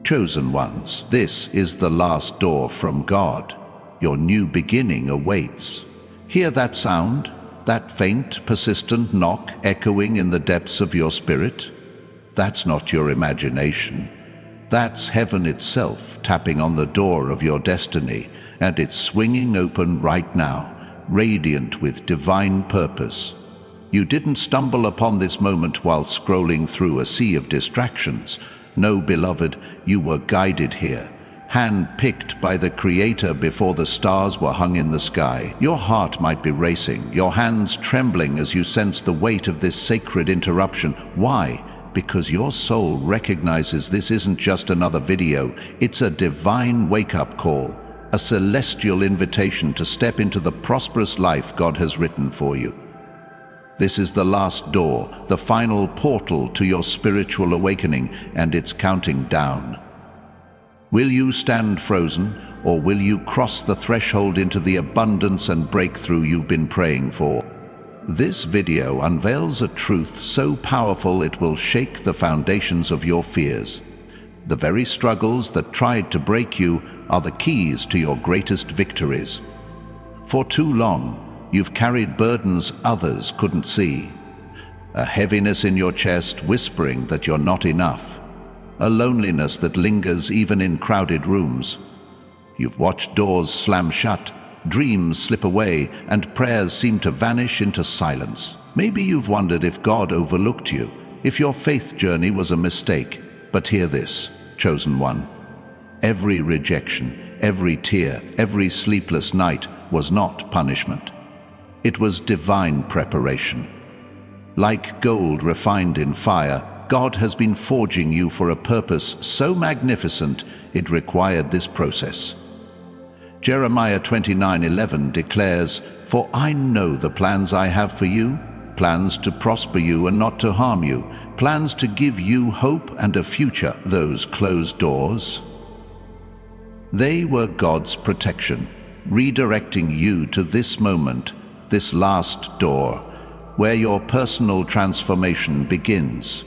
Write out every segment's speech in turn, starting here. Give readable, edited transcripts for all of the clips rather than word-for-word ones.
Chosen ones, this is the last door from God. Your new beginning awaits. Hear that sound? That faint, persistent knock echoing in the depths of your spirit? That's not your imagination. That's heaven itself tapping on the door of your destiny, and it's swinging open right now, radiant with divine purpose. You didn't stumble upon this moment while scrolling through a sea of distractions. No, beloved, you were guided here, hand-picked by the Creator before the stars were hung in the sky. Your heart might be racing, your hands trembling as you sense the weight of this sacred interruption. Why? Because your soul recognizes this isn't just another video, it's a divine wake-up call, a celestial invitation to step into the prosperous life God has written for you. This is the last door, the final portal to your spiritual awakening, and it's counting down. Will you stand frozen, or will you cross the threshold into the abundance and breakthrough you've been praying for? This video unveils a truth so powerful it will shake the foundations of your fears. The very struggles that tried to break you are the keys to your greatest victories. For too long, you've carried burdens others couldn't see. A heaviness in your chest whispering that you're not enough. A loneliness that lingers even in crowded rooms. You've watched doors slam shut, dreams slip away, and prayers seem to vanish into silence. Maybe you've wondered if God overlooked you, if your faith journey was a mistake. But hear this, chosen one. Every rejection, every tear, every sleepless night was not punishment. It was divine preparation. Like gold refined in fire, God has been forging you for a purpose so magnificent it required this process. Jeremiah 29:11 declares, "For I know the plans I have for you, plans to prosper you and not to harm you, plans to give you hope and a future." Those closed doors, they were God's protection, redirecting you to this moment, this last door, where your personal transformation begins.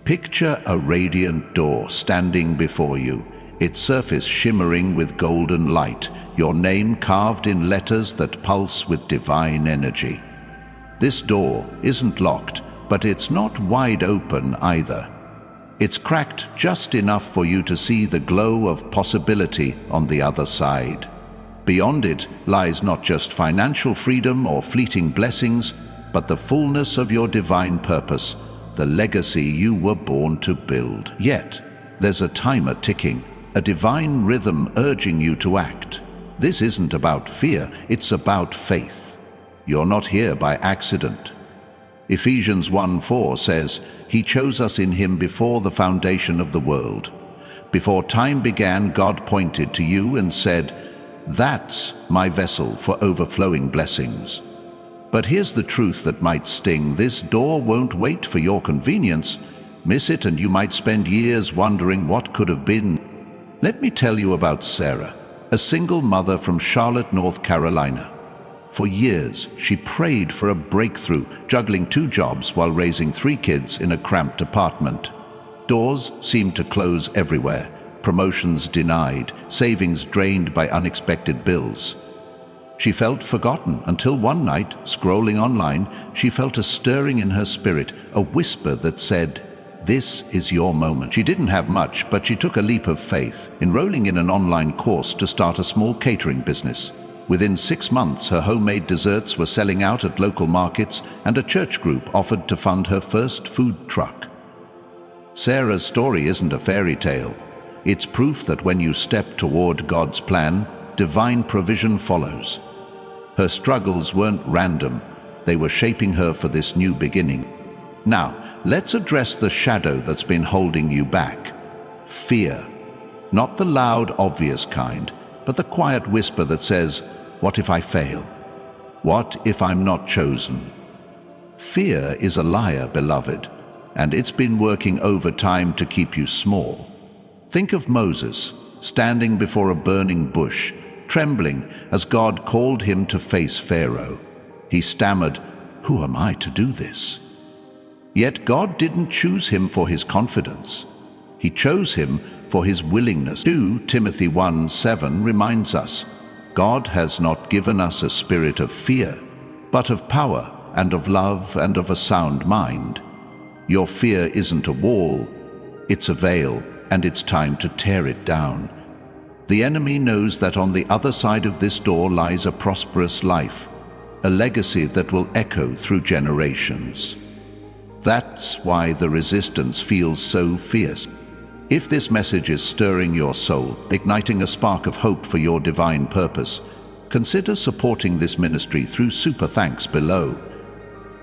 Picture a radiant door standing before you, its surface shimmering with golden light, your name carved in letters that pulse with divine energy. This door isn't locked, but it's not wide open either. It's cracked just enough for you to see the glow of possibility on the other side. Beyond it lies not just financial freedom or fleeting blessings, but the fullness of your divine purpose, the legacy you were born to build. Yet, there's a timer ticking, a divine rhythm urging you to act. This isn't about fear, it's about faith. You're not here by accident. Ephesians 1:4 says, "He chose us in Him before the foundation of the world." Before time began, God pointed to you and said, "That's my vessel for overflowing blessings." But here's the truth that might sting. This door won't wait for your convenience. Miss it and you might spend years wondering what could have been. Let me tell you about Sarah, a single mother from Charlotte, North Carolina. For years, she prayed for a breakthrough, juggling 2 jobs while raising 3 kids in a cramped apartment. Doors seemed to close everywhere, promotions denied, savings drained by unexpected bills. She felt forgotten until one night, scrolling online, she felt a stirring in her spirit, a whisper that said, "This is your moment." She didn't have much, but she took a leap of faith, enrolling in an online course to start a small catering business. Within 6 months, her homemade desserts were selling out at local markets, and a church group offered to fund her first food truck. Sarah's story isn't a fairy tale. It's proof that when you step toward God's plan, divine provision follows. Her struggles weren't random. They were shaping her for this new beginning. Now, let's address the shadow that's been holding you back. Fear. Not the loud, obvious kind, but the quiet whisper that says, "What if I fail? What if I'm not chosen?" Fear is a liar, beloved, and it's been working overtime to keep you small. Think of Moses, standing before a burning bush, trembling as God called him to face Pharaoh. He stammered, "Who am I to do this?" Yet God didn't choose him for his confidence. He chose him for his willingness. 2 Timothy 1:7 reminds us, God has not given us a spirit of fear, but of power and of love and of a sound mind. Your fear isn't a wall, it's a veil, and it's time to tear it down. The enemy knows that on the other side of this door lies a prosperous life, a legacy that will echo through generations. That's why the resistance feels so fierce. If this message is stirring your soul, igniting a spark of hope for your divine purpose, consider supporting this ministry through Super Thanks below.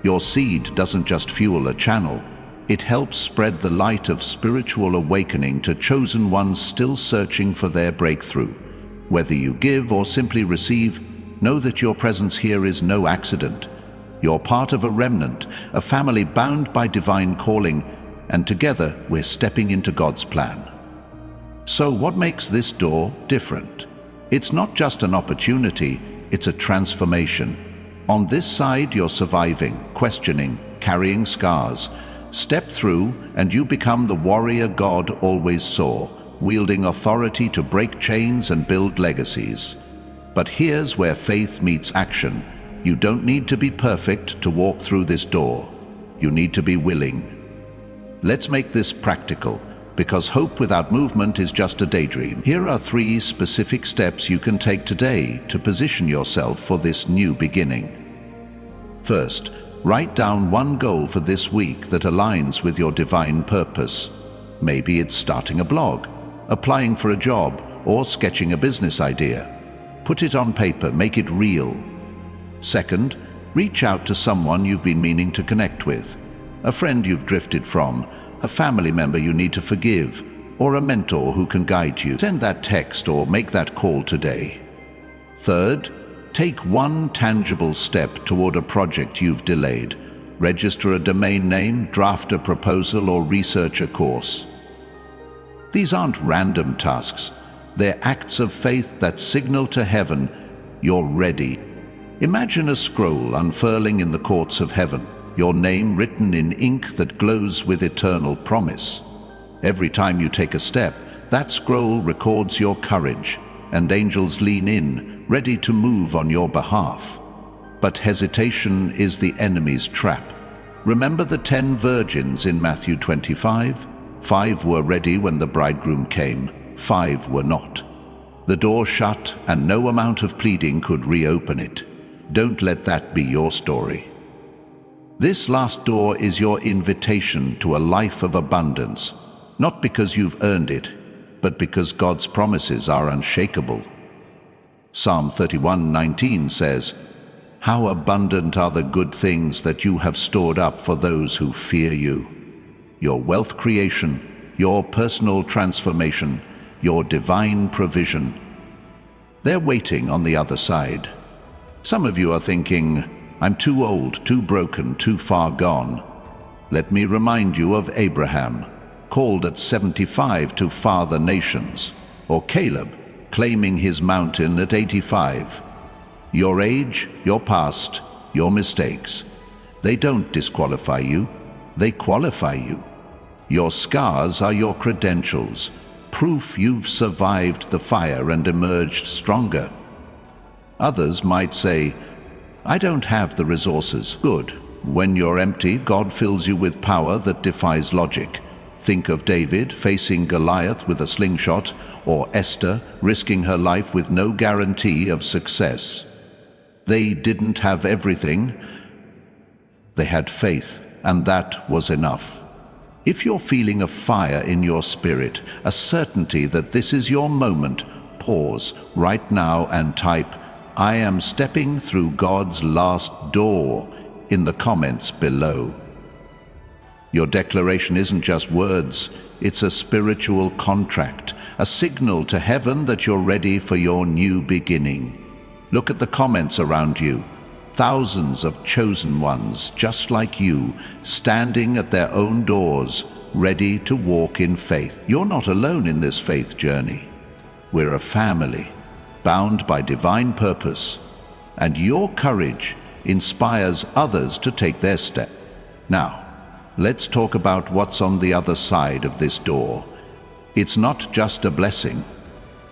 Your seed doesn't just fuel a channel, it helps spread the light of spiritual awakening to chosen ones still searching for their breakthrough. Whether you give or simply receive, know that your presence here is no accident. You're part of a remnant, a family bound by divine calling, and together we're stepping into God's plan. So what makes this door different? It's not just an opportunity, it's a transformation. On this side, you're surviving, questioning, carrying scars. Step through and you become the warrior God always saw, wielding authority to break chains and build legacies. But here's where faith meets action. You don't need to be perfect to walk through this door. You need to be willing. Let's make this practical, because hope without movement is just a daydream. Here are 3 specific steps you can take today to position yourself for this new beginning. First, write down one goal for this week that aligns with your divine purpose. Maybe it's starting a blog, applying for a job, or sketching a business idea. Put it on paper, make it real. Second, reach out to someone you've been meaning to connect with. A friend you've drifted from, a family member you need to forgive, or a mentor who can guide you. Send that text or make that call today. Third, take one tangible step toward a project you've delayed. Register a domain name, draft a proposal, or research a course. These aren't random tasks. They're acts of faith that signal to heaven you're ready. Imagine a scroll unfurling in the courts of heaven, your name written in ink that glows with eternal promise. Every time you take a step, that scroll records your courage, and angels lean in, ready to move on your behalf. But hesitation is the enemy's trap. Remember the 10 virgins in Matthew 25? 5 were ready when the bridegroom came, 5 were not. The door shut, and no amount of pleading could reopen it. Don't let that be your story. This last door is your invitation to a life of abundance, not because you've earned it, but because God's promises are unshakable. Psalm 31:19 says, "How abundant are the good things that you have stored up for those who fear you." Your wealth creation, your personal transformation, your divine provision. They're waiting on the other side. Some of you are thinking, "I'm too old, too broken, too far gone." Let me remind you of Abraham, called at 75 to father nations, or Caleb, claiming his mountain at 85. Your age, your past, your mistakes, they don't disqualify you, they qualify you. Your scars are your credentials, proof you've survived the fire and emerged stronger. Others might say, "I don't have the resources." Good. When you're empty, God fills you with power that defies logic. Think of David facing Goliath with a slingshot, or Esther risking her life with no guarantee of success. They didn't have everything. They had faith, and that was enough. If you're feeling a fire in your spirit, a certainty that this is your moment, pause right now and type, "I am stepping through God's last door," in the comments below. Your declaration isn't just words, it's a spiritual contract, a signal to heaven that you're ready for your new beginning. Look at the comments around you. Thousands of chosen ones, just like you, standing at their own doors, ready to walk in faith. You're not alone in this faith journey. We're a family, bound by divine purpose, and your courage inspires others to take their step. Now, let's talk about what's on the other side of this door. It's not just a blessing,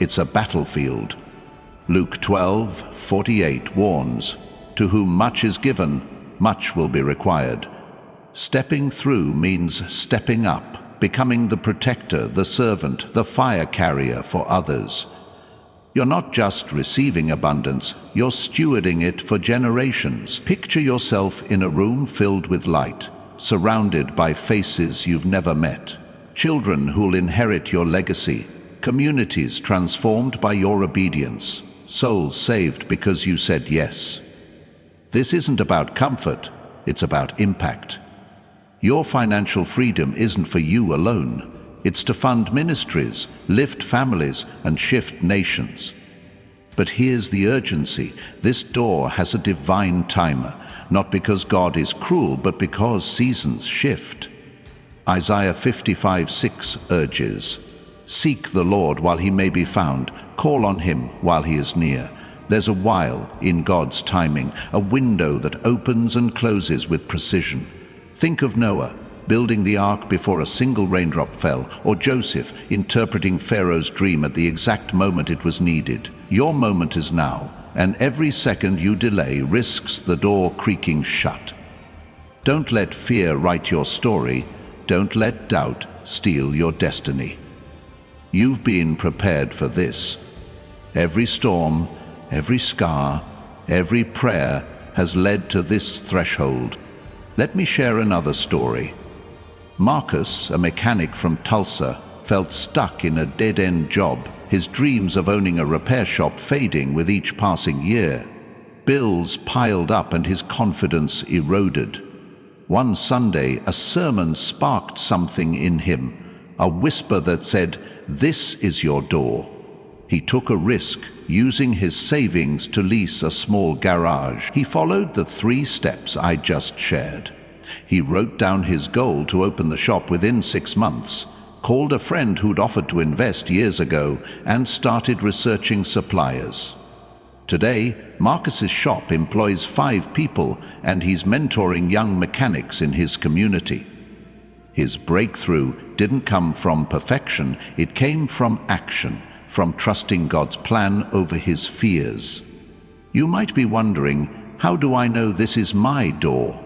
it's a battlefield. Luke 12:48 warns, "To whom much is given, much will be required." Stepping through means stepping up, becoming the protector, the servant, the fire carrier for others. You're not just receiving abundance, you're stewarding it for generations. Picture yourself in a room filled with light, surrounded by faces you've never met. Children who'll inherit your legacy, communities transformed by your obedience, souls saved because you said yes. This isn't about comfort, it's about impact. Your financial freedom isn't for you alone. It's to fund ministries, lift families, and shift nations. But here's the urgency. This door has a divine timer, not because God is cruel, but because seasons shift. Isaiah 55:6 urges, "Seek the Lord while he may be found, call on him while he is near." There's a while in God's timing, a window that opens and closes with precision. Think of Noah, building the ark before a single raindrop fell, or Joseph interpreting Pharaoh's dream at the exact moment it was needed. Your moment is now, and every second you delay risks the door creaking shut. Don't let fear write your story. Don't let doubt steal your destiny. You've been prepared for this. Every storm, every scar, every prayer has led to this threshold. Let me share another story. Marcus, a mechanic from Tulsa, felt stuck in a dead-end job, his dreams of owning a repair shop fading with each passing year. Bills piled up and his confidence eroded. One Sunday, a sermon sparked something in him, a whisper that said, "This is your door." He took a risk, using his savings to lease a small garage. He followed the 3 steps I just shared. He wrote down his goal to open the shop within 6 months, called a friend who'd offered to invest years ago, and started researching suppliers. Today, Marcus's shop employs 5 people, and he's mentoring young mechanics in his community. His breakthrough didn't come from perfection, it came from action, from trusting God's plan over his fears. You might be wondering, how do I know this is my door?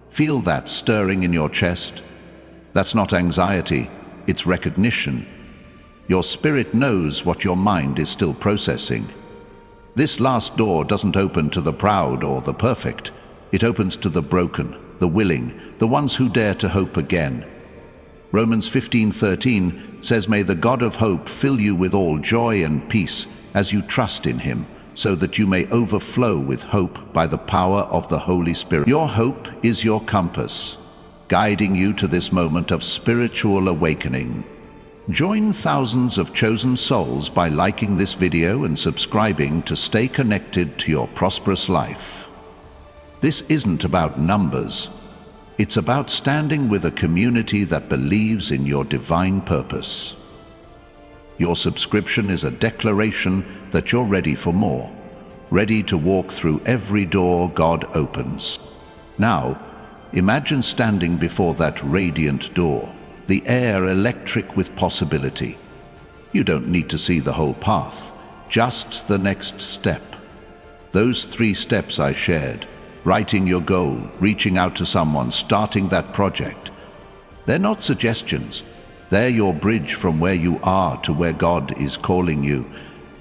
Feel that stirring in your chest? That's not anxiety, it's recognition. Your spirit knows what your mind is still processing. This last door doesn't open to the proud or the perfect. It opens to the broken, the willing, the ones who dare to hope again. Romans 15:13 says, "May the God of hope fill you with all joy and peace as you trust in him, so that you may overflow with hope by the power of the Holy Spirit." Your hope is your compass, guiding you to this moment of spiritual awakening. Join thousands of chosen souls by liking this video and subscribing to stay connected to your prosperous life. This isn't about numbers. It's about standing with a community that believes in your divine purpose. Your subscription is a declaration that you're ready for more, ready to walk through every door God opens. Now, imagine standing before that radiant door, the air electric with possibility. You don't need to see the whole path, just the next step. Those 3 steps I shared, writing your goal, reaching out to someone, starting that project. They're not suggestions. They're your bridge from where you are to where God is calling you.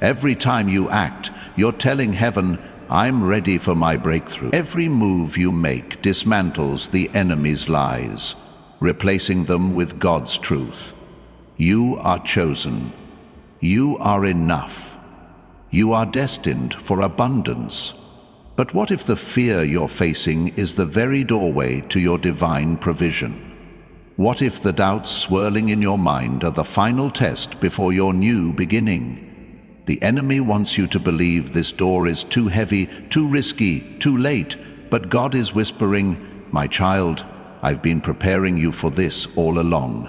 Every time you act, you're telling heaven, "I'm ready for my breakthrough." Every move you make dismantles the enemy's lies, replacing them with God's truth. You are chosen. You are enough. You are destined for abundance. But what if the fear you're facing is the very doorway to your divine provision? What if the doubts swirling in your mind are the final test before your new beginning? The enemy wants you to believe this door is too heavy, too risky, too late, but God is whispering, "My child, I've been preparing you for this all along."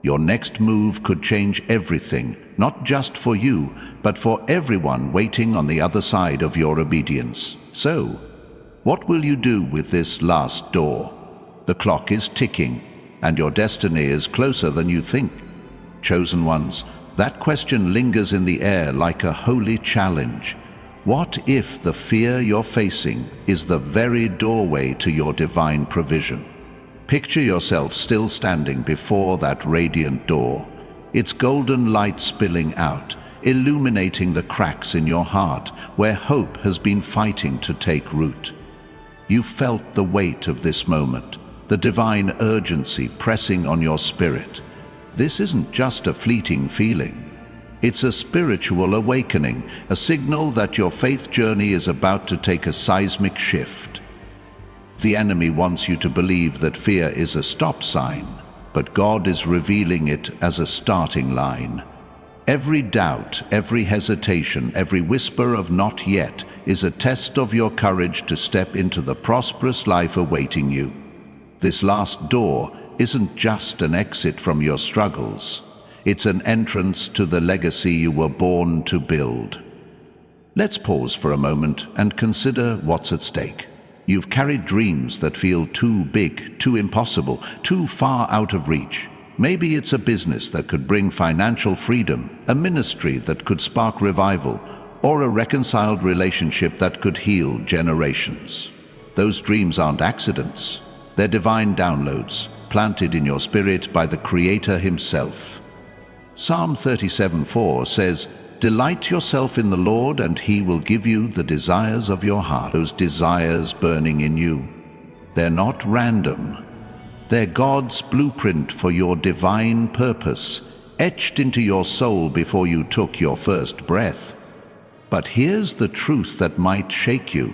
Your next move could change everything, not just for you, but for everyone waiting on the other side of your obedience. So, what will you do with this last door? The clock is ticking, and your destiny is closer than you think. Chosen ones, that question lingers in the air like a holy challenge. What if the fear you're facing is the very doorway to your divine provision? Picture yourself still standing before that radiant door, its golden light spilling out, illuminating the cracks in your heart where hope has been fighting to take root. You felt the weight of this moment, the divine urgency pressing on your spirit. This isn't just a fleeting feeling. It's a spiritual awakening, a signal that your faith journey is about to take a seismic shift. The enemy wants you to believe that fear is a stop sign, but God is revealing it as a starting line. Every doubt, every hesitation, every whisper of not yet is a test of your courage to step into the prosperous life awaiting you. This last door isn't just an exit from your struggles. It's an entrance to the legacy you were born to build. Let's pause for a moment and consider what's at stake. You've carried dreams that feel too big, too impossible, too far out of reach. Maybe it's a business that could bring financial freedom, a ministry that could spark revival, or a reconciled relationship that could heal generations. Those dreams aren't accidents. They're divine downloads, planted in your spirit by the Creator Himself. Psalm 37:4 says, "Delight yourself in the Lord, and He will give you the desires of your heart." Those desires burning in you, they're not random. They're God's blueprint for your divine purpose, etched into your soul before you took your first breath. But here's the truth that might shake you.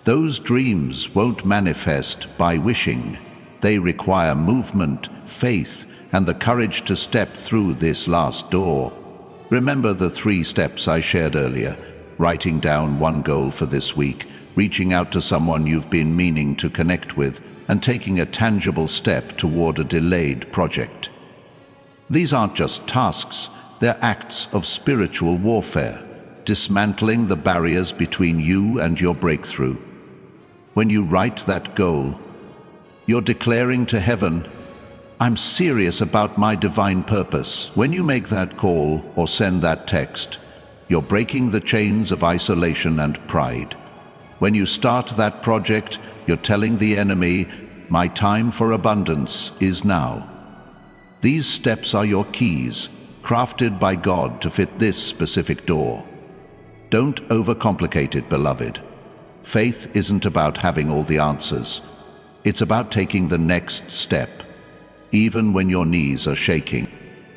Those dreams won't manifest by wishing. They require movement, faith, and the courage to step through this last door. Remember the 3 steps I shared earlier: writing down one goal for this week, reaching out to someone you've been meaning to connect with, and taking a tangible step toward a delayed project. These aren't just tasks, they're acts of spiritual warfare, dismantling the barriers between you and your breakthrough. When you write that goal, you're declaring to heaven, "I'm serious about my divine purpose." When you make that call or send that text, you're breaking the chains of isolation and pride. When you start that project, you're telling the enemy, "My time for abundance is now." These steps are your keys, crafted by God to fit this specific door. Don't overcomplicate it, beloved. Faith isn't about having all the answers. It's about taking the next step, even when your knees are shaking.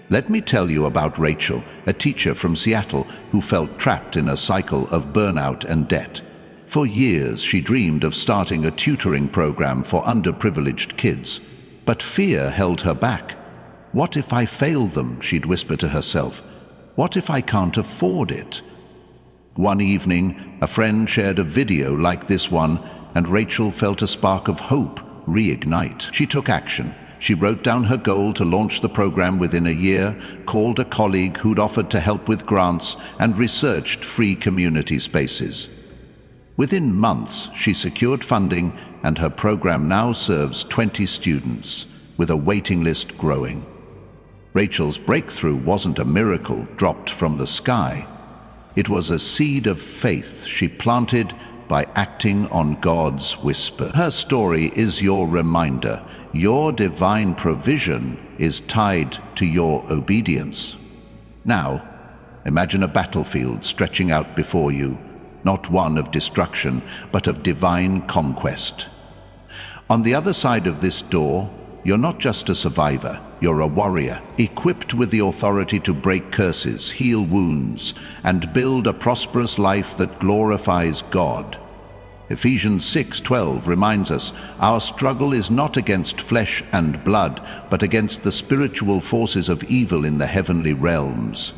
Let me tell you about Rachel, a teacher from Seattle who felt trapped in a cycle of burnout and debt. For years, she dreamed of starting a tutoring program for underprivileged kids, but fear held her back. "What if I fail them?" she'd whisper to herself. "What if I can't afford it?" One evening, a friend shared a video like this one, and Rachel felt a spark of hope reignite. She took action. She wrote down her goal to launch the program within a year, called a colleague who'd offered to help with grants, and researched free community spaces. Within months, she secured funding, and her program now serves 20 students, with a waiting list growing. Rachel's breakthrough wasn't a miracle dropped from the sky. It was a seed of faith she planted by acting on God's whisper. Her story is your reminder. Your divine provision is tied to your obedience. Now, imagine a battlefield stretching out before you, not one of destruction, but of divine conquest. On the other side of this door, you're not just a survivor, you're a warrior, equipped with the authority to break curses, heal wounds, and build a prosperous life that glorifies God. Ephesians 6:12 reminds us, our struggle is not against flesh and blood, but against the spiritual forces of evil in the heavenly realms.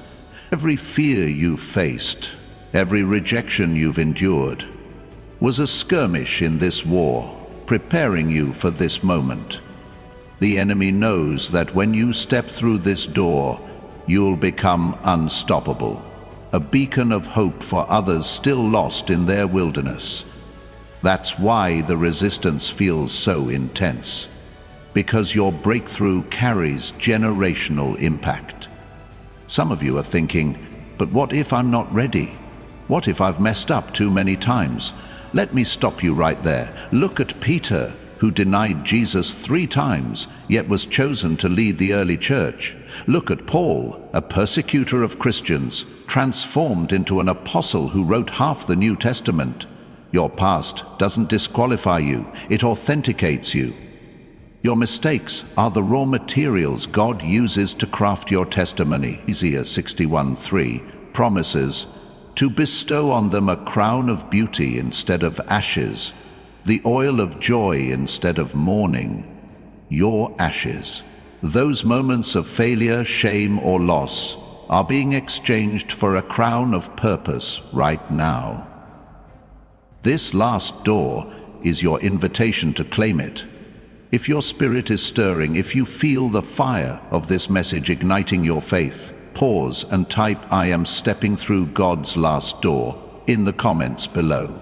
Every fear you've faced, every rejection you've endured, was a skirmish in this war, preparing you for this moment. The enemy knows that when you step through this door, you'll become unstoppable, a beacon of hope for others still lost in their wilderness. That's why the resistance feels so intense, because your breakthrough carries generational impact. Some of you are thinking, but what if I'm not ready? What if I've messed up too many times? Let me stop you right there. Look at Peter, who denied Jesus 3 times, yet was chosen to lead the early church. Look at Paul, a persecutor of Christians, transformed into an apostle who wrote half the New Testament. Your past doesn't disqualify you, it authenticates you. Your mistakes are the raw materials God uses to craft your testimony. Isaiah 61:3 promises to bestow on them a crown of beauty instead of ashes, the oil of joy instead of mourning. Your ashes, those moments of failure, shame, or loss, are being exchanged for a crown of purpose right now. This last door is your invitation to claim it. If your spirit is stirring, if you feel the fire of this message igniting your faith, pause and type "I am stepping through God's last door" in the comments below.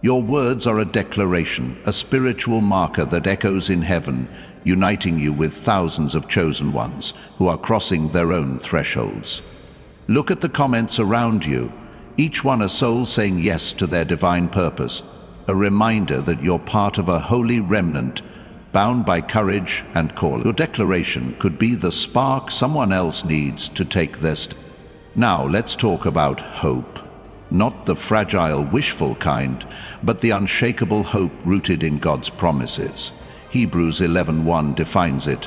Your words are a declaration, a spiritual marker that echoes in heaven, uniting you with thousands of chosen ones who are crossing their own thresholds. Look at the comments around you, each one a soul saying yes to their divine purpose, a reminder that you're part of a holy remnant bound by courage and call. Your declaration could be the spark someone else needs to take their step. Now let's talk about hope. Not the fragile, wishful kind, but the unshakable hope rooted in God's promises. Hebrews 11:1 defines it.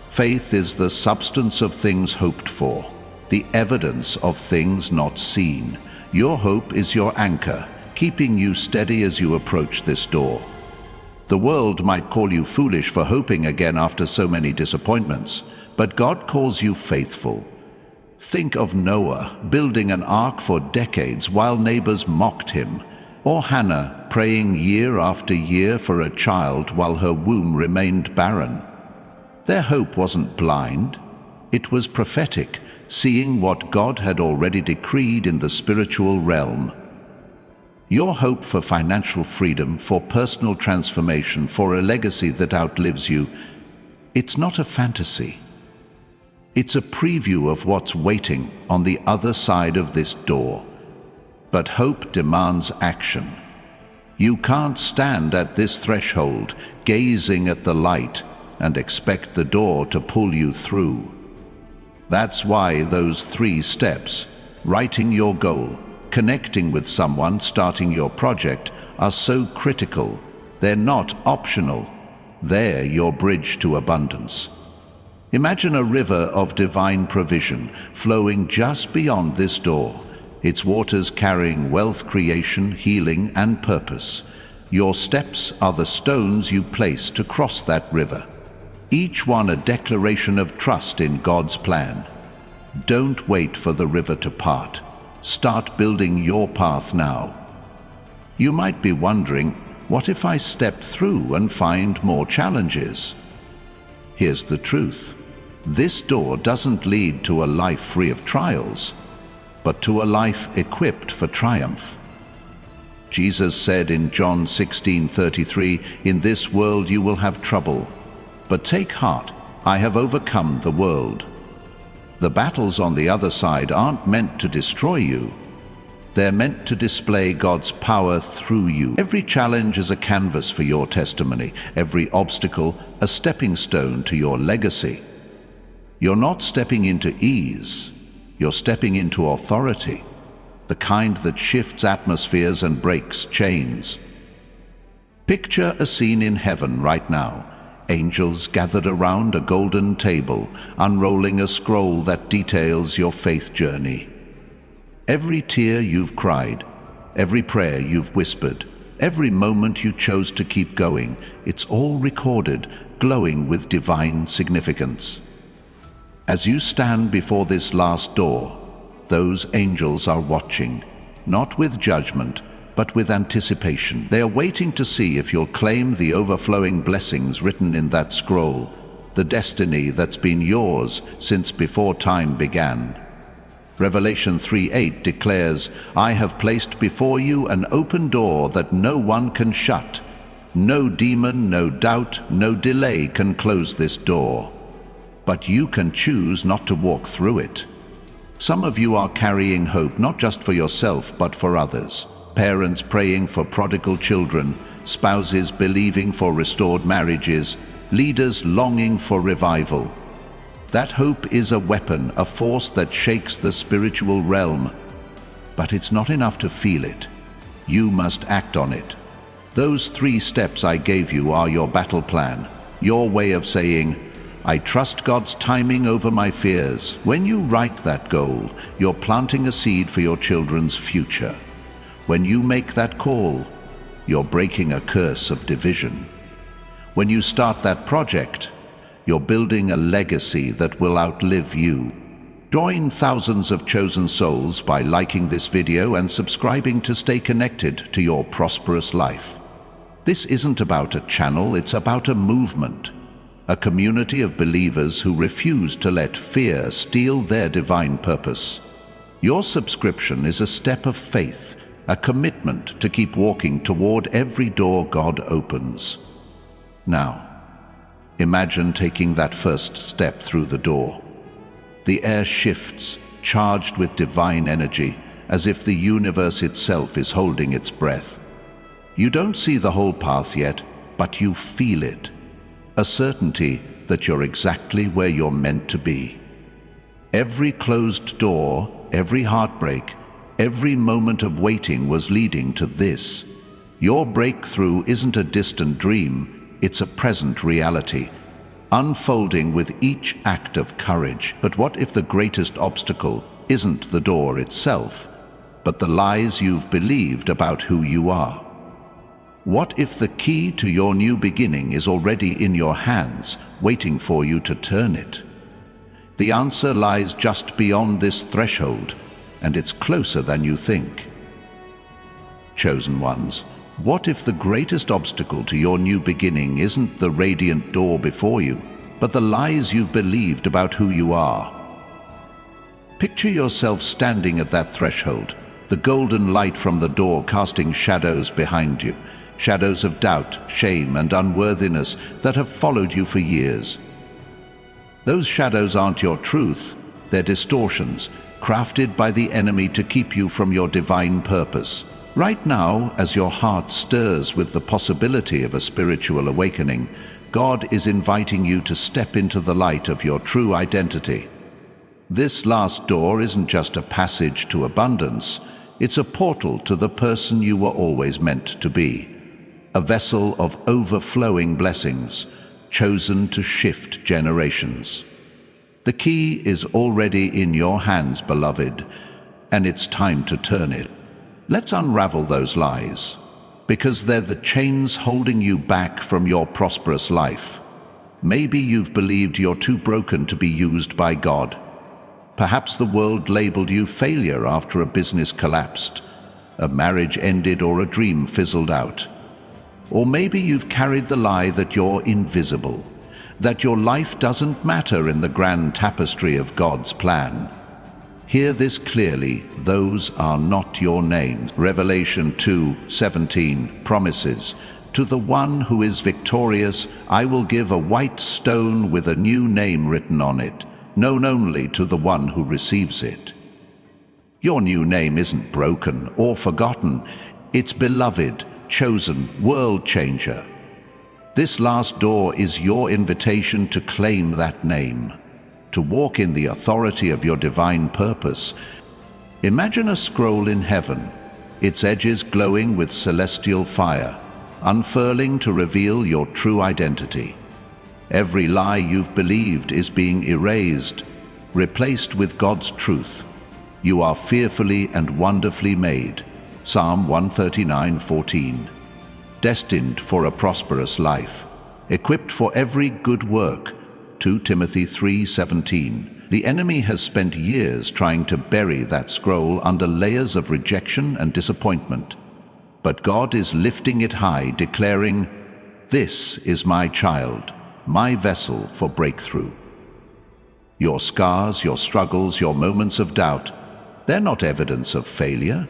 Faith is the substance of things hoped for, the evidence of things not seen. Your hope is your anchor, keeping you steady as you approach this door. The world might call you foolish for hoping again after so many disappointments, but God calls you faithful. Think of Noah building an ark for decades while neighbors mocked him, or Hannah praying year after year for a child while her womb remained barren. Their hope wasn't blind, it was prophetic, seeing what God had already decreed in the spiritual realm. Your hope for financial freedom, for personal transformation, for a legacy that outlives you, it's not a fantasy. It's a preview of what's waiting on the other side of this door. But hope demands action. You can't stand at this threshold, gazing at the light, and expect the door to pull you through. That's why those 3 steps, writing your goal, connecting with someone, starting your project, are so critical. They're not optional. They're your bridge to abundance. Imagine a river of divine provision flowing just beyond this door, its waters carrying wealth, creation, healing, and purpose. Your steps are the stones you place to cross that river, each one a declaration of trust in God's plan. Don't wait for the river to part. Start building your path now. You might be wondering, what if I step through and find more challenges? Here's the truth. This door doesn't lead to a life free of trials, but to a life equipped for triumph. Jesus said in John 16:33, "In this world you will have trouble, but take heart, I have overcome the world." The battles on the other side aren't meant to destroy you. They're meant to display God's power through you. Every challenge is a canvas for your testimony, every obstacle a stepping stone to your legacy. You're not stepping into ease, you're stepping into authority, the kind that shifts atmospheres and breaks chains. Picture a scene in heaven right now. Angels gathered around a golden table, unrolling a scroll that details your faith journey. Every tear you've cried, every prayer you've whispered, every moment you chose to keep going, it's all recorded, glowing with divine significance. As you stand before this last door, those angels are watching, not with judgment, but with anticipation. They are waiting to see if you'll claim the overflowing blessings written in that scroll, the destiny that's been yours since before time began. Revelation 3:8 declares, "I have placed before you an open door that no one can shut." No demon, no doubt, no delay can close this door. But you can choose not to walk through it. Some of you are carrying hope not just for yourself but for others. Parents praying for prodigal children, spouses believing for restored marriages, leaders longing for revival. That hope is a weapon, a force that shakes the spiritual realm. But it's not enough to feel it. You must act on it. Those 3 steps I gave you are your battle plan, your way of saying, I trust God's timing over my fears. When you write that goal, you're planting a seed for your children's future. When you make that call, you're breaking a curse of division. When you start that project, you're building a legacy that will outlive you. Join thousands of chosen souls by liking this video and subscribing to stay connected to your prosperous life. This isn't about a channel, it's about a movement. A community of believers who refuse to let fear steal their divine purpose. Your subscription is a step of faith, a commitment to keep walking toward every door God opens. Now, imagine taking that first step through the door. The air shifts, charged with divine energy, as if the universe itself is holding its breath. You don't see the whole path yet, but you feel it. A certainty that you're exactly where you're meant to be. Every closed door, every heartbreak, every moment of waiting was leading to this. Your breakthrough isn't a distant dream, it's a present reality, unfolding with each act of courage. But what if the greatest obstacle isn't the door itself, but the lies you've believed about who you are? What if the key to your new beginning is already in your hands, waiting for you to turn it? The answer lies just beyond this threshold, and it's closer than you think. Chosen ones, what if the greatest obstacle to your new beginning isn't the radiant door before you, but the lies you've believed about who you are? Picture yourself standing at that threshold, the golden light from the door casting shadows behind you. Shadows of doubt, shame, and unworthiness that have followed you for years. Those shadows aren't your truth, they're distortions, crafted by the enemy to keep you from your divine purpose. Right now, as your heart stirs with the possibility of a spiritual awakening, God is inviting you to step into the light of your true identity. This last door isn't just a passage to abundance, it's a portal to the person you were always meant to be. A vessel of overflowing blessings, chosen to shift generations. The key is already in your hands, beloved, and it's time to turn it. Let's unravel those lies, because they're the chains holding you back from your prosperous life. Maybe you've believed you're too broken to be used by God. Perhaps the world labeled you failure after a business collapsed, a marriage ended, or a dream fizzled out. Or maybe you've carried the lie that you're invisible, that your life doesn't matter in the grand tapestry of God's plan. Hear this clearly, those are not your names. Revelation 2:17 promises, to the one who is victorious, I will give a white stone with a new name written on it, known only to the one who receives it. Your new name isn't broken or forgotten, it's beloved, chosen, world changer. This last door is your invitation to claim that name, to walk in the authority of your divine purpose. Imagine a scroll in heaven, its edges glowing with celestial fire, unfurling to reveal your true identity. Every lie you've believed is being erased, replaced with God's truth. You are fearfully and wonderfully made. Psalm 139:14. Destined for a prosperous life, equipped for every good work. 2 Timothy 3:17. The enemy has spent years trying to bury that scroll under layers of rejection and disappointment. But God is lifting it high, declaring, "This is my child, my vessel for breakthrough." Your scars, your struggles, your moments of doubt, they're not evidence of failure.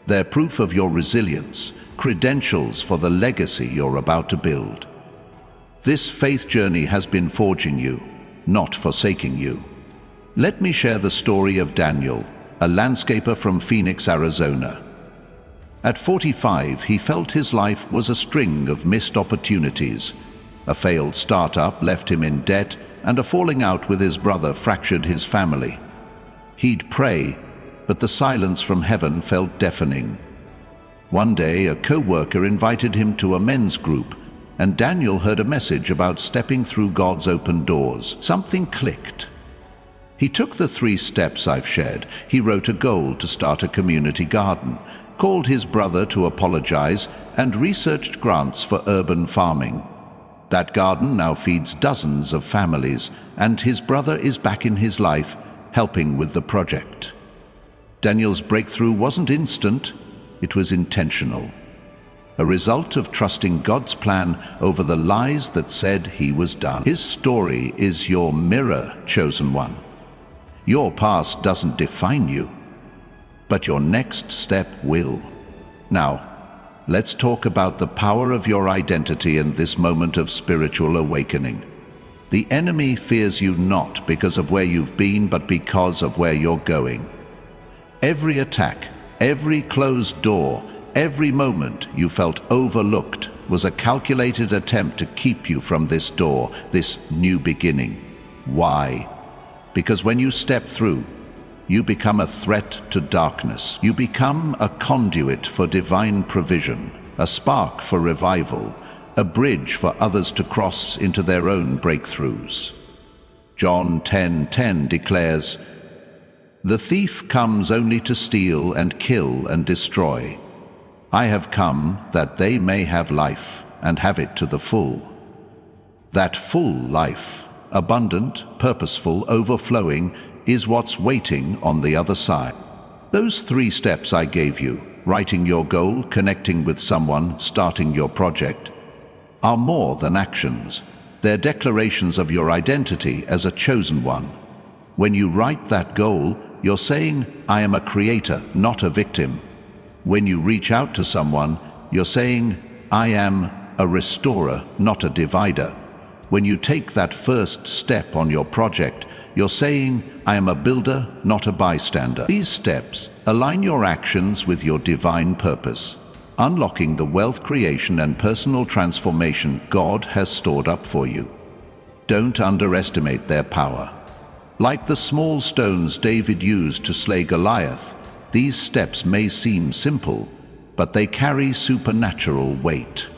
They're proof of your resilience, credentials for the legacy you're about to build. This faith journey has been forging you, not forsaking you. Let me share the story of Daniel, a landscaper from Phoenix, Arizona. At 45, he felt his life was a string of missed opportunities. A failed startup left him in debt, and a falling out with his brother fractured his family. He'd pray, but the silence from heaven felt deafening. One day, a co-worker invited him to a men's group, and Daniel heard a message about stepping through God's open doors. Something clicked. He took the 3 steps I've shared. He wrote a goal to start a community garden, called his brother to apologize, and researched grants for urban farming. That garden now feeds dozens of families, and his brother is back in his life, helping with the project. Daniel's breakthrough wasn't instant, it was intentional. A result of trusting God's plan over the lies that said he was done. His story is your mirror, chosen one. Your past doesn't define you, but your next step will. Now, let's talk about the power of your identity in this moment of spiritual awakening. The enemy fears you not because of where you've been, but because of where you're going. Every attack, every closed door, every moment you felt overlooked was a calculated attempt to keep you from this door, this new beginning. Why? Because when you step through, you become a threat to darkness. You become a conduit for divine provision, a spark for revival, a bridge for others to cross into their own breakthroughs. John 10:10 declares, "The thief comes only to steal and kill and destroy. I have come that they may have life and have it to the full." That full life, abundant, purposeful, overflowing, is what's waiting on the other side. Those 3 steps I gave you, writing your goal, connecting with someone, starting your project, are more than actions. They're declarations of your identity as a chosen one. When you write that goal, you're saying, "I am a creator, not a victim." When you reach out to someone, you're saying, "I am a restorer, not a divider." When you take that first step on your project, you're saying, "I am a builder, not a bystander." These steps align your actions with your divine purpose, unlocking the wealth creation and personal transformation God has stored up for you. Don't underestimate their power. Like the small stones David used to slay Goliath, these steps may seem simple, but they carry supernatural weight.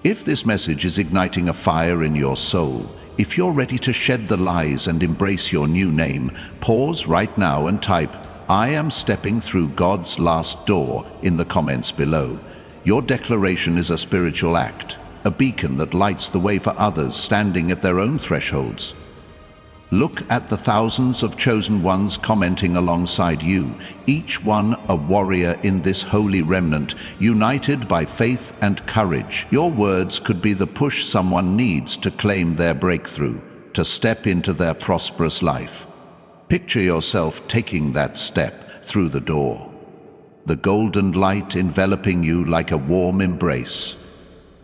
If this message is igniting a fire in your soul, if you're ready to shed the lies and embrace your new name, pause right now and type, "I am stepping through God's last door" in the comments below. Your declaration is a spiritual act, a beacon that lights the way for others standing at their own thresholds. Look at the thousands of chosen ones commenting alongside you, each one a warrior in this holy remnant, united by faith and courage. Your words could be the push someone needs to claim their breakthrough, to step into their prosperous life. Picture yourself taking that step through the door, the golden light enveloping you like a warm embrace.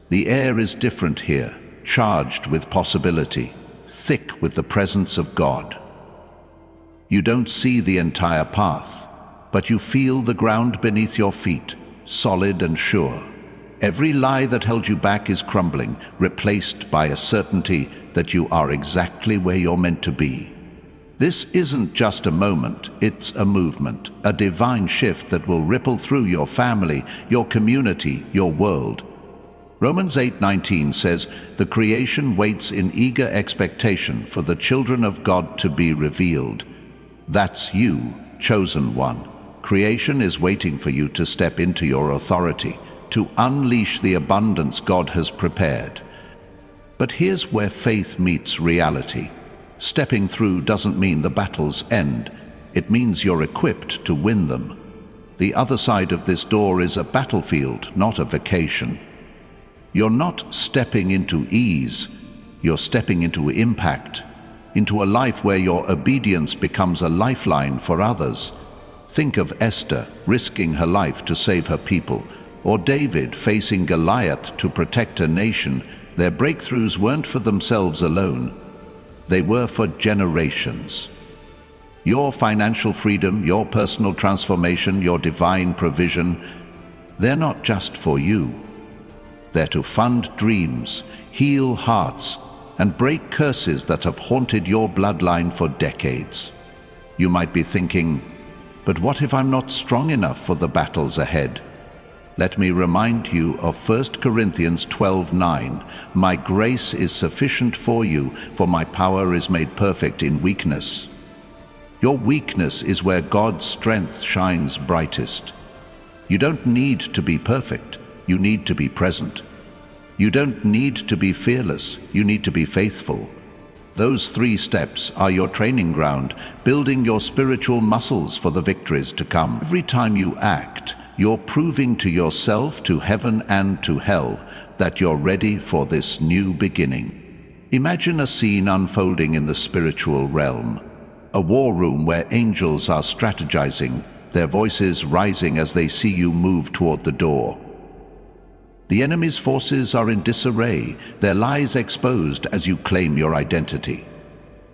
The air is different here, charged with possibility, thick with the presence of God. You don't see the entire path, but you feel the ground beneath your feet, solid and sure. Every lie that held you back is crumbling, replaced by a certainty that you are exactly where you're meant to be. This isn't just a moment, it's a movement, a divine shift that will ripple through your family, your community, your world. Romans 8:19 says, "The creation waits in eager expectation for the children of God to be revealed." That's you, chosen one. Creation is waiting for you to step into your authority, to unleash the abundance God has prepared. But here's where faith meets reality. Stepping through doesn't mean the battles end. It means you're equipped to win them. The other side of this door is a battlefield, not a vacation. You're not stepping into ease, you're stepping into impact, into a life where your obedience becomes a lifeline for others. Think of Esther risking her life to save her people, or David facing Goliath to protect a nation, their breakthroughs weren't for themselves alone. They were for generations. Your financial freedom, your personal transformation, your divine provision, they're not just for you. They're to fund dreams, heal hearts, and break curses that have haunted your bloodline for decades. You might be thinking, but what if I'm not strong enough for the battles ahead? Let me remind you of 1 Corinthians 12:9. My grace is sufficient for you, for my power is made perfect in weakness. Your weakness is where God's strength shines brightest. You don't need to be perfect, you need to be present. You don't need to be fearless, you need to be faithful. Those 3 steps are your training ground, building your spiritual muscles for the victories to come. Every time you act, you're proving to yourself, to heaven and to hell, that you're ready for this new beginning. Imagine a scene unfolding in the spiritual realm. A war room where angels are strategizing, their voices rising as they see you move toward the door. The enemy's forces are in disarray, their lies exposed as you claim your identity.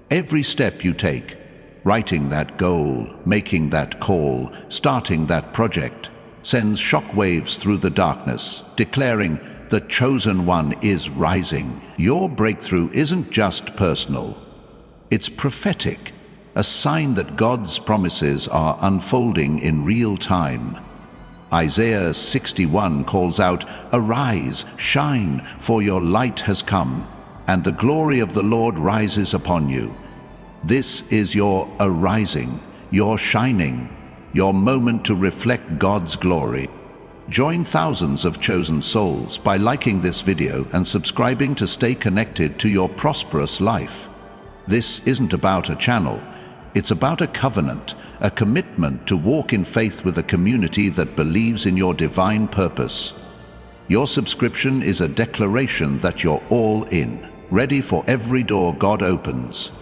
Every step you take, writing that goal, making that call, starting that project, sends shockwaves through the darkness, declaring, the chosen one is rising. Your breakthrough isn't just personal, it's prophetic, a sign that God's promises are unfolding in real time. Isaiah 61 calls out, Arise, shine, for your light has come, and the glory of the Lord rises upon you. This is your arising, your shining, your moment to reflect God's glory. Join thousands of chosen souls by liking this video and subscribing to stay connected to your prosperous life. This isn't about a channel, it's about a covenant, a commitment to walk in faith with a community that believes in your divine purpose. Your subscription is a declaration that you're all in, ready for every door God opens.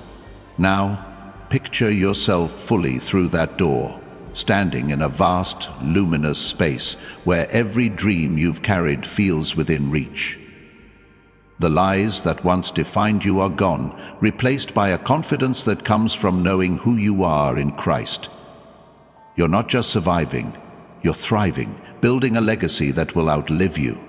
Now, picture yourself fully through that door, standing in a vast, luminous space where every dream you've carried feels within reach. The lies that once defined you are gone, replaced by a confidence that comes from knowing who you are in Christ. You're not just surviving, you're thriving, building a legacy that will outlive you.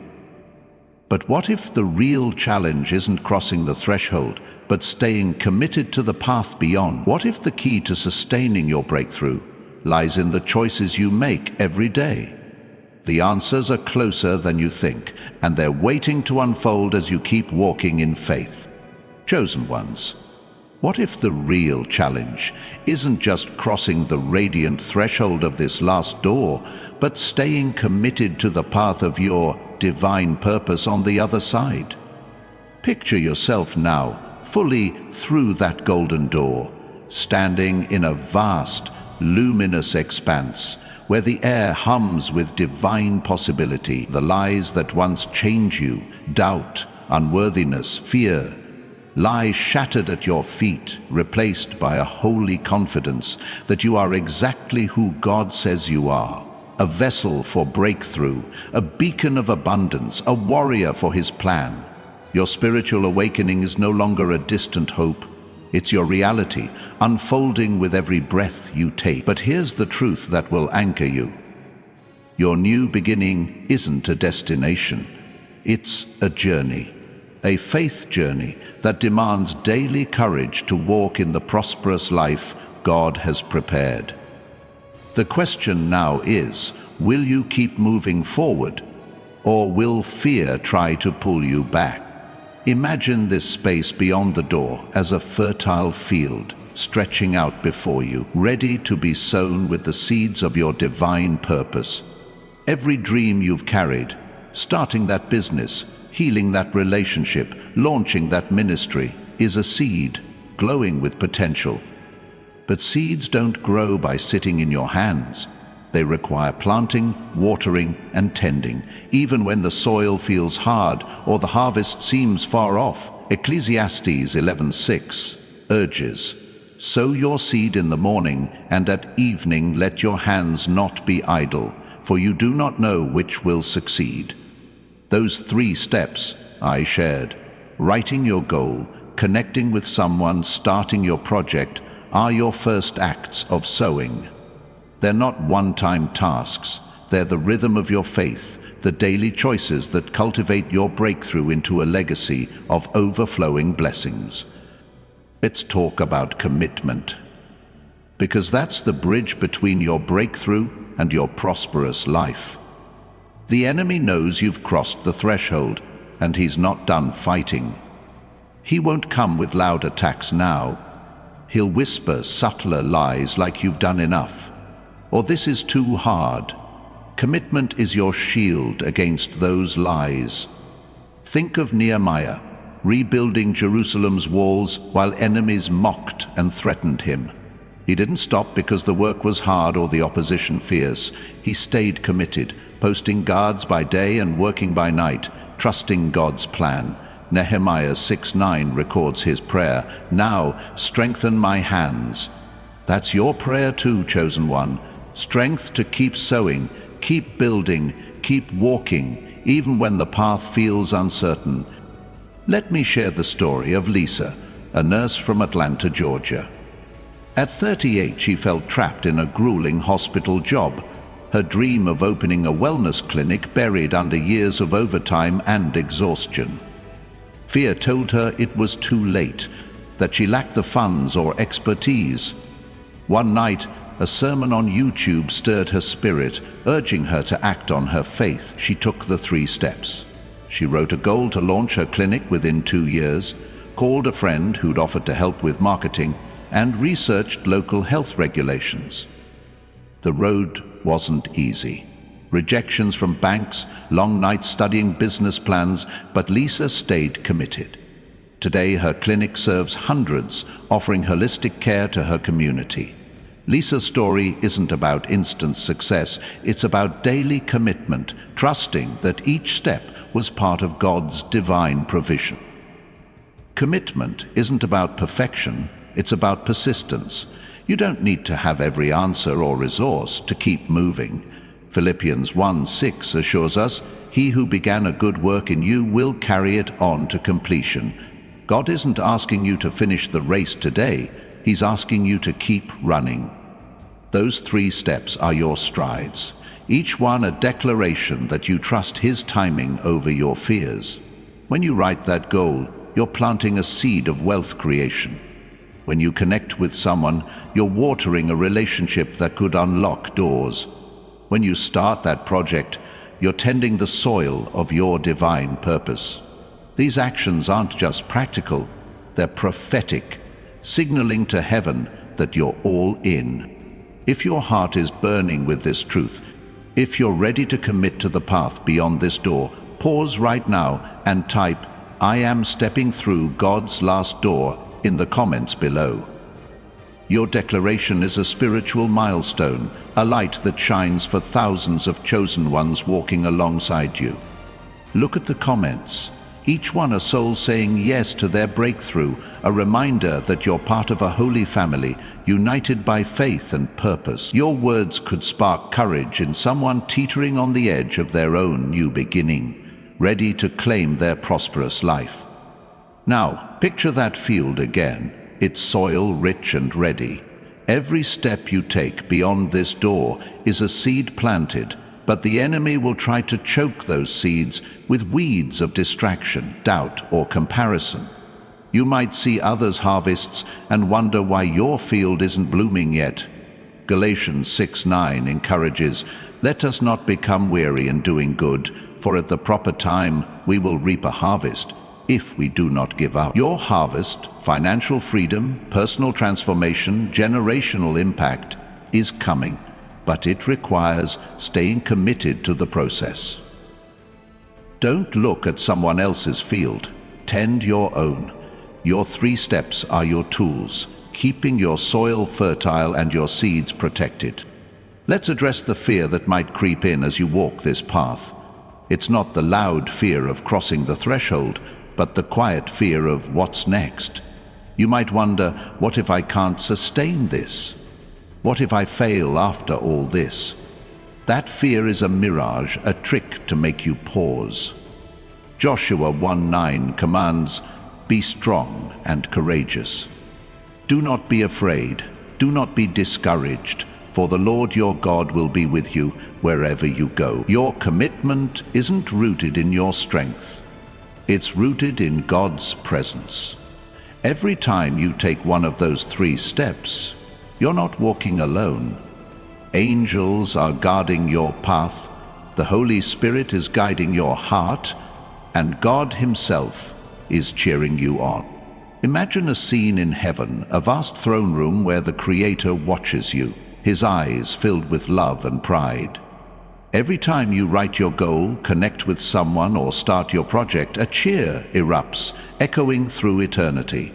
But what if the real challenge isn't crossing the threshold, but staying committed to the path beyond? What if the key to sustaining your breakthrough lies in the choices you make every day? The answers are closer than you think, and they're waiting to unfold as you keep walking in faith. Chosen ones, what if the real challenge isn't just crossing the radiant threshold of this last door, but staying committed to the path of your divine purpose on the other side? Picture yourself now, fully through that golden door, standing in a vast, luminous expanse, where the air hums with divine possibility. The lies that once chained you, doubt, unworthiness, fear, lie shattered at your feet, replaced by a holy confidence that you are exactly who God says you are. A vessel for breakthrough, a beacon of abundance, a warrior for His plan. Your spiritual awakening is no longer a distant hope. It's your reality, unfolding with every breath you take. But here's the truth that will anchor you. Your new beginning isn't a destination. It's a journey, a faith journey that demands daily courage to walk in the prosperous life God has prepared. The question now is, will you keep moving forward, or will fear try to pull you back? Imagine this space beyond the door as a fertile field stretching out before you, ready to be sown with the seeds of your divine purpose. Every dream you've carried, starting that business, healing that relationship, launching that ministry, is a seed glowing with potential. But seeds don't grow by sitting in your hands. They require planting, watering, and tending, even when the soil feels hard or the harvest seems far off. Ecclesiastes 11:6 urges, Sow your seed in the morning, and at evening let your hands not be idle, for you do not know which will succeed. Those 3 steps I shared, writing your goal, connecting with someone, starting your project, are your first acts of sowing. They're not one-time tasks. They're the rhythm of your faith, the daily choices that cultivate your breakthrough into a legacy of overflowing blessings. Let's talk about commitment, because that's the bridge between your breakthrough and your prosperous life. The enemy knows you've crossed the threshold, and he's not done fighting. He won't come with loud attacks now. He'll whisper subtler lies like you've done enough, or this is too hard. Commitment is your shield against those lies. Think of Nehemiah, rebuilding Jerusalem's walls while enemies mocked and threatened him. He didn't stop because the work was hard or the opposition fierce. He stayed committed, posting guards by day and working by night, trusting God's plan. Nehemiah 6:9 records his prayer, "Now strengthen my hands." That's your prayer too, chosen one. Strength to keep sowing, keep building, keep walking, even when the path feels uncertain. Let me share the story of Lisa, a nurse from Atlanta, Georgia. At 38, she felt trapped in a grueling hospital job, her dream of opening a wellness clinic buried under years of overtime and exhaustion. Fear told her it was too late, that she lacked the funds or expertise. One night, a sermon on YouTube stirred her spirit, urging her to act on her faith. She took the 3 steps. She wrote a goal to launch her clinic within 2 years, called a friend who'd offered to help with marketing, and researched local health regulations. The road wasn't easy. Rejections from banks, long nights studying business plans, but Lisa stayed committed. Today, her clinic serves hundreds, offering holistic care to her community. Lisa's story isn't about instant success, it's about daily commitment, trusting that each step was part of God's divine provision. Commitment isn't about perfection, it's about persistence. You don't need to have every answer or resource to keep moving. Philippians 1:6 assures us, "He who began a good work in you will carry it on to completion." God isn't asking you to finish the race today, He's asking you to keep running. Those 3 steps are your strides, each one a declaration that you trust His timing over your fears. When you write that goal, you're planting a seed of wealth creation. When you connect with someone, you're watering a relationship that could unlock doors. When you start that project, you're tending the soil of your divine purpose. These actions aren't just practical, they're prophetic, signaling to heaven that you're all in. If your heart is burning with this truth, if you're ready to commit to the path beyond this door, pause right now and type, "I am stepping through God's last door" in the comments below. Your declaration is a spiritual milestone, a light that shines for thousands of chosen ones walking alongside you. Look at the comments. Each one a soul saying yes to their breakthrough, a reminder that you're part of a holy family, united by faith and purpose. Your words could spark courage in someone teetering on the edge of their own new beginning, ready to claim their prosperous life. Now, picture that field again. It's soil rich and ready. Every step you take beyond this door is a seed planted, but the enemy will try to choke those seeds with weeds of distraction, doubt, or comparison. You might see others' harvests and wonder why your field isn't blooming yet. Galatians 6:9 encourages, "Let us not become weary in doing good, for at the proper time we will reap a harvest, if we do not give up." Your harvest, financial freedom, personal transformation, generational impact, is coming, but it requires staying committed to the process. Don't look at someone else's field. Tend your own. Your 3 steps are your tools, keeping your soil fertile and your seeds protected. Let's address the fear that might creep in as you walk this path. It's not the loud fear of crossing the threshold, but the quiet fear of what's next. You might wonder, what if I can't sustain this? What if I fail after all this? That fear is a mirage, a trick to make you pause. Joshua 1:9 commands, "Be strong and courageous. Do not be afraid, do not be discouraged, for the Lord your God will be with you wherever you go." Your commitment isn't rooted in your strength. It's rooted in God's presence. Every time you take one of those 3 steps, you're not walking alone. Angels are guarding your path, the Holy Spirit is guiding your heart, and God Himself is cheering you on. Imagine a scene in heaven, a vast throne room where the Creator watches you, His eyes filled with love and pride. Every time you write your goal, connect with someone, or start your project, a cheer erupts, echoing through eternity.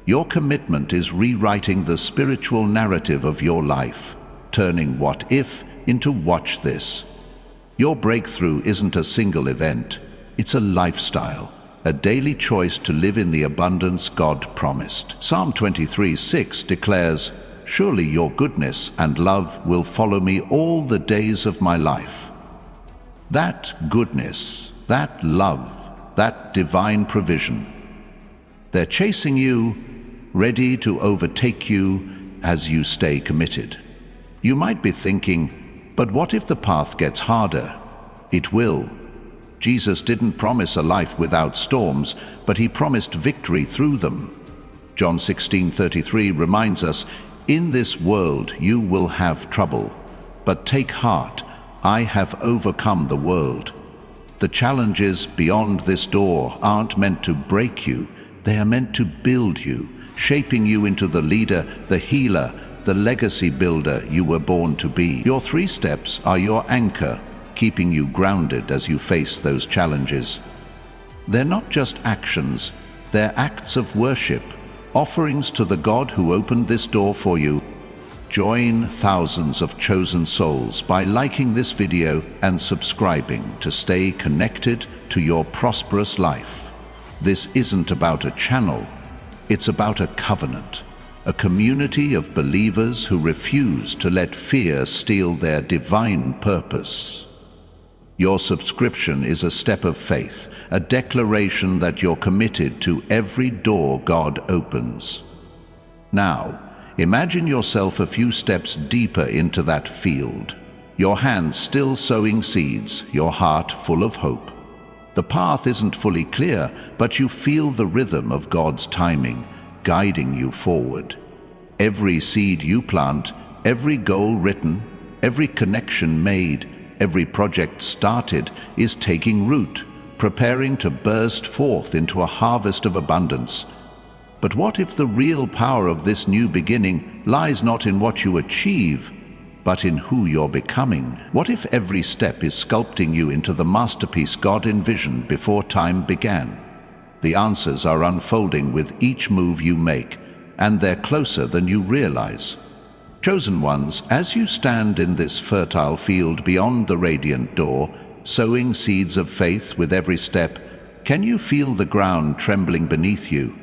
Your commitment is rewriting the spiritual narrative of your life, turning what if into watch this. Your breakthrough isn't a single event, it's a lifestyle, a daily choice to live in the abundance God promised. Psalm 23:6 declares, "Surely your goodness and love will follow me all the days of my life." That goodness, that love, that divine provision, they're chasing you, ready to overtake you as you stay committed. You might be thinking, but what if the path gets harder? It will. Jesus didn't promise a life without storms, but He promised victory through them. John 16:33 reminds us, "In this world you will have trouble, but take heart, I have overcome the world." The challenges beyond this door aren't meant to break you, they are meant to build you, shaping you into the leader, the healer, the legacy builder you were born to be. Your 3 steps are your anchor, keeping you grounded as you face those challenges. They're not just actions, they're acts of worship, offerings to the God who opened this door for you. Join thousands of chosen souls by liking this video and subscribing to stay connected to your prosperous life. This isn't about a channel, it's about a covenant, a community of believers who refuse to let fear steal their divine purpose. Your subscription is a step of faith, a declaration that you're committed to every door God opens. Now, imagine yourself a few steps deeper into that field, your hands still sowing seeds, your heart full of hope. The path isn't fully clear, but you feel the rhythm of God's timing, guiding you forward. Every seed you plant, every goal written, every connection made, every project started is taking root, preparing to burst forth into a harvest of abundance. But what if the real power of this new beginning lies not in what you achieve, but in who you're becoming? What if every step is sculpting you into the masterpiece God envisioned before time began? The answers are unfolding with each move you make, and they're closer than you realize. Chosen ones, as you stand in this fertile field beyond the radiant door, sowing seeds of faith with every step, can you feel the ground trembling beneath you?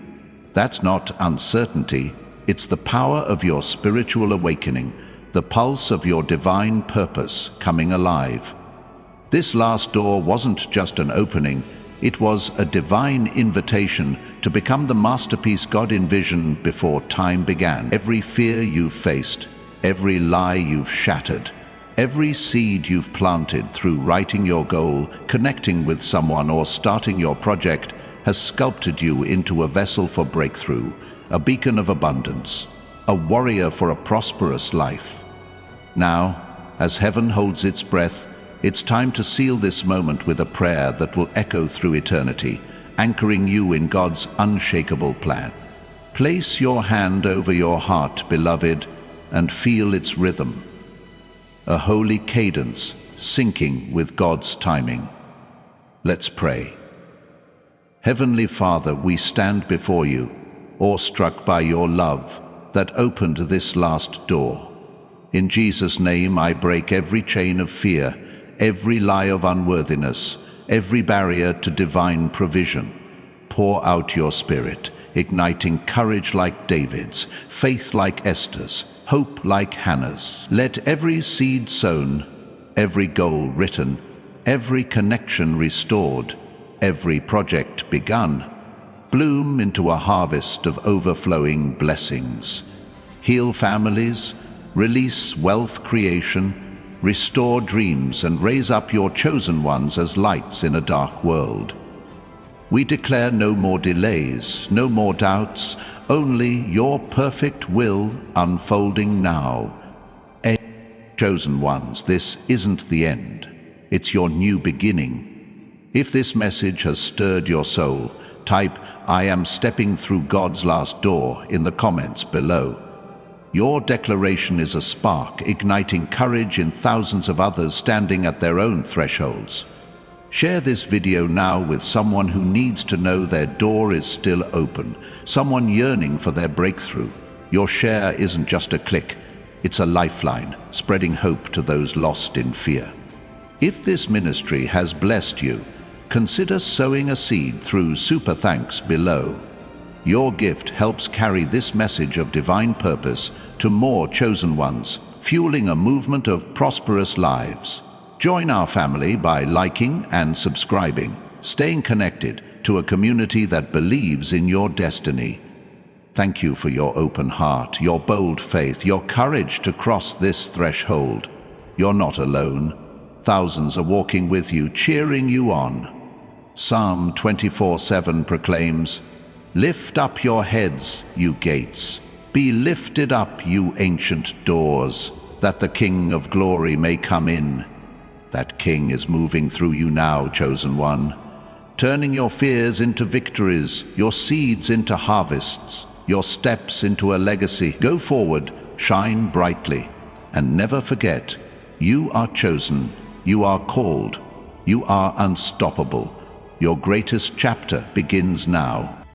That's not uncertainty, it's the power of your spiritual awakening, the pulse of your divine purpose coming alive. This last door wasn't just an opening, it was a divine invitation to become the masterpiece God envisioned before time began. Every fear you've faced, every lie you've shattered, every seed you've planted through writing your goal, connecting with someone, or starting your project has sculpted you into a vessel for breakthrough, a beacon of abundance, a warrior for a prosperous life. Now, as heaven holds its breath, it's time to seal this moment with a prayer that will echo through eternity, anchoring you in God's unshakable plan. Place your hand over your heart, beloved, and feel its rhythm, a holy cadence syncing with God's timing. Let's pray. Heavenly Father, we stand before you, awestruck by your love that opened this last door. In Jesus' name, I break every chain of fear, every lie of unworthiness, every barrier to divine provision. Pour out your Spirit, igniting courage like David's, faith like Esther's, hope like Hannah's. Let every seed sown, every goal written, every connection restored, every project begun. Bloom into a harvest of overflowing blessings. Heal families, release wealth creation, restore dreams, and raise up your chosen ones as lights in a dark world. We declare no more delays, no more doubts, only your perfect will unfolding now. Chosen ones, this isn't the end. It's your new beginning. If this message has stirred your soul, type "I am stepping through God's last door" in the comments below. Your declaration is a spark, igniting courage in thousands of others standing at their own thresholds. Share this video now with someone who needs to know their door is still open, someone yearning for their breakthrough. Your share isn't just a click, it's a lifeline, spreading hope to those lost in fear. If this ministry has blessed you, consider sowing a seed through Super Thanks below. Your gift helps carry this message of divine purpose to more chosen ones, fueling a movement of prosperous lives. Join our family by liking and subscribing, staying connected to a community that believes in your destiny. Thank you for your open heart, your bold faith, your courage to cross this threshold. You're not alone. Thousands are walking with you, cheering you on. Psalm 24:7 proclaims, "Lift up your heads, you gates. Be lifted up, you ancient doors, that the King of glory may come in." That King is moving through you now, chosen one, turning your fears into victories, your seeds into harvests, your steps into a legacy. Go forward, shine brightly, and never forget, you are chosen, you are called, you are unstoppable. Your greatest chapter begins now.